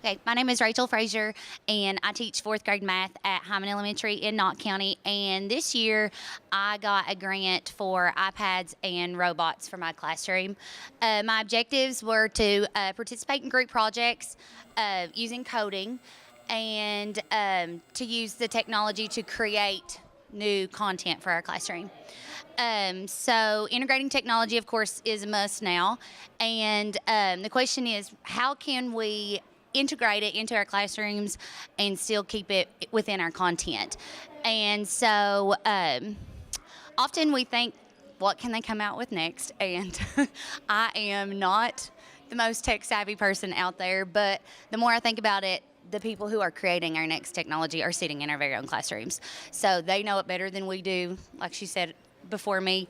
Okay, my name is Rachel Frazier, and I teach fourth grade math at Hyman Elementary in Knott County. And this year, I got a grant for iPads and robots for my classroom. My objectives were to participate in group projects using coding and to use the technology to create new content for our classroom. So integrating technology, of course, is a must now. And the question is, how can we integrate it into our classrooms and still keep it within our content? And so often we think, what can they come out with next? And I am not the most tech savvy person out there, but the more I think about it, the people who are creating our next technology are sitting in our very own classrooms. So they know it better than we do. Like she said before me,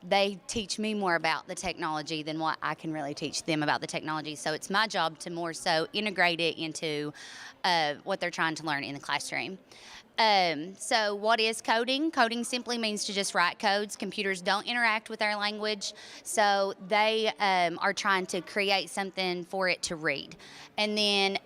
they teach me more about the technology than what I can really teach them about the technology. So it's my job to more so integrate it into what they're trying to learn in the classroom. So what is coding? Coding simply means to just write codes. Computers don't interact with our language, so they are trying to create something for it to read. And then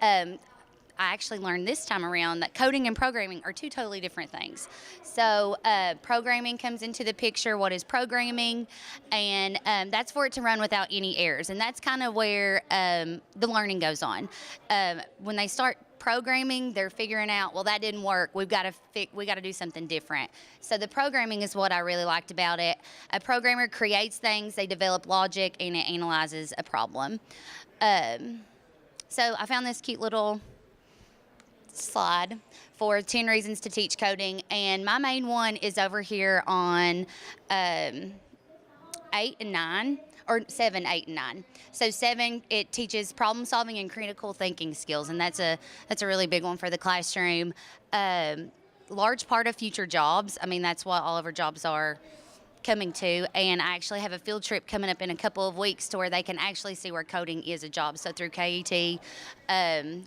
I actually learned this time around that coding and programming are two totally different things. So programming comes into the picture. What is programming? And that's for it to run without any errors. And that's kind of where the learning goes on. When they start programming, they're figuring out, well, that didn't work. We got to do something different. So the programming is what I really liked about it. A programmer creates things, they develop logic, and it analyzes a problem. So I found this cute little slide for 10 reasons to teach coding, and my main one is over here on 8 and 9, or 7, 8, and 9. So 7, it teaches problem solving and critical thinking skills, and that's a really big one for the classroom. Large part of future jobs. I mean, that's what all of our jobs are coming to, and I actually have a field trip coming up in a couple of weeks to where they can actually see where coding is a job. So through KET,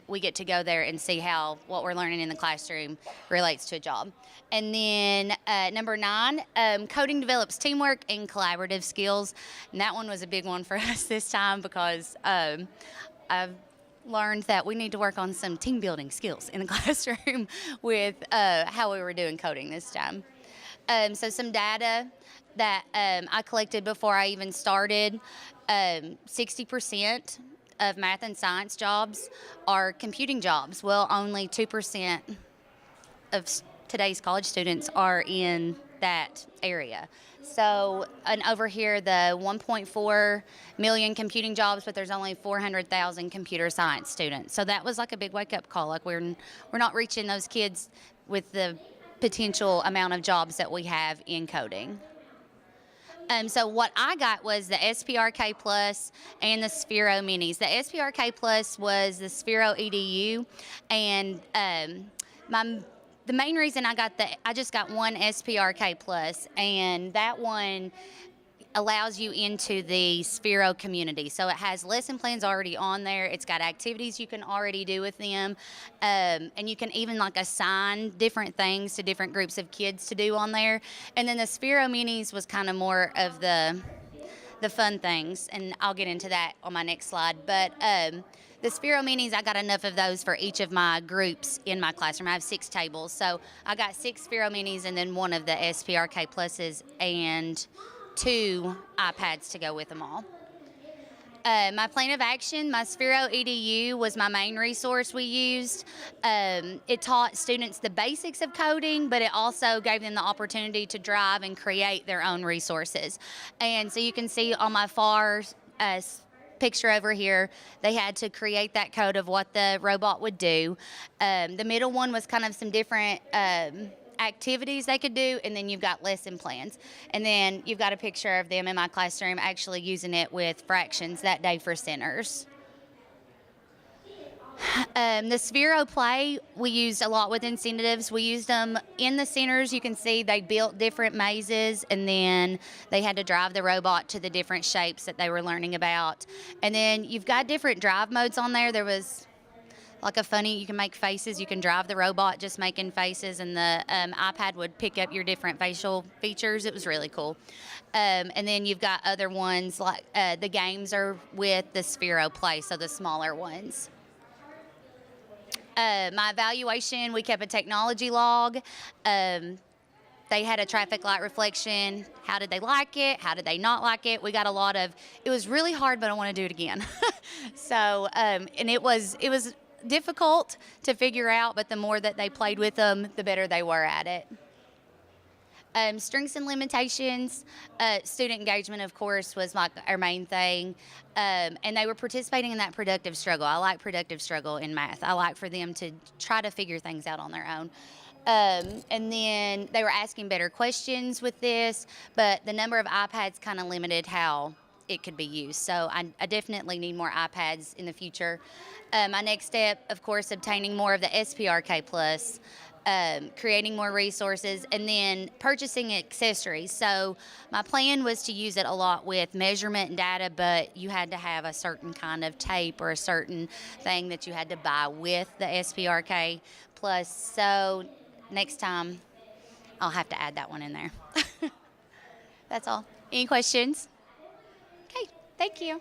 we get to go there and see how what we're learning in the classroom relates to a job. And then number 9, coding develops teamwork and collaborative skills, and that one was a big one for us this time because I've learned that we need to work on some team building skills in the classroom with how we were doing coding this time. So some data that I collected before I even started, 60% of math and science jobs are computing jobs. Well, only 2% of today's college students are in that area. So, and over here, the 1.4 million computing jobs, but there's only 400,000 computer science students. So that was like a big wake-up call. Like we're not reaching those kids with the potential amount of jobs that we have in coding. So what I got was the SPRK Plus and the Sphero Minis. The SPRK Plus was the Sphero EDU, and the main reason I just got one SPRK Plus, and that one allows you into the Sphero community. So it has lesson plans already on there. It's got activities you can already do with them. And you can even like assign different things to different groups of kids to do on there. And then the Sphero Minis was kind of more of the fun things. And I'll get into that on my next slide. But the Sphero Minis, I got enough of those for each of my groups in my classroom. I have 6 tables. So I got 6 Sphero Minis and then one of the SPRK Pluses and 2 iPads to go with them all. My plan of action, my Sphero EDU was my main resource we used. It taught students the basics of coding, but it also gave them the opportunity to drive and create their own resources. And so you can see on my far picture over here, they had to create that code of what the robot would do. The middle one was kind of some different activities they could do, and then you've got lesson plans, and then you've got a picture of them in my classroom actually using it with fractions that day for centers. The Sphero Play we used a lot with incentives. We used them in the centers. You can see they built different mazes, and then they had to drive the robot to the different shapes that they were learning about. And then you've got different drive modes on there. There was like a funny, you can make faces. You can drive the robot just making faces, and the iPad would pick up your different facial features. It was really cool. And then you've got other ones like the games are with the Sphero Play, so the smaller ones. My evaluation, we kept a technology log. They had a traffic light reflection. How did they like it? How did they not like it? We got a lot of, it was really hard, but I want to do it again. So, and it was difficult to figure out, but the more that they played with them, the better they were at it. Strengths and limitations, student engagement, of course, was our main thing. And they were participating in that productive struggle. I like productive struggle in math. I like for them to try to figure things out on their own. And then they were asking better questions with this, but the number of iPads kind of limited how it could be used. So I definitely need more iPads in the future. My next step, of course, obtaining more of the SPRK Plus, creating more resources, and then purchasing accessories. So my plan was to use it a lot with measurement and data, but you had to have a certain kind of tape or a certain thing that you had to buy with the SPRK Plus. So next time I'll have to add that one in there. That's all. Any questions? Okay, thank you.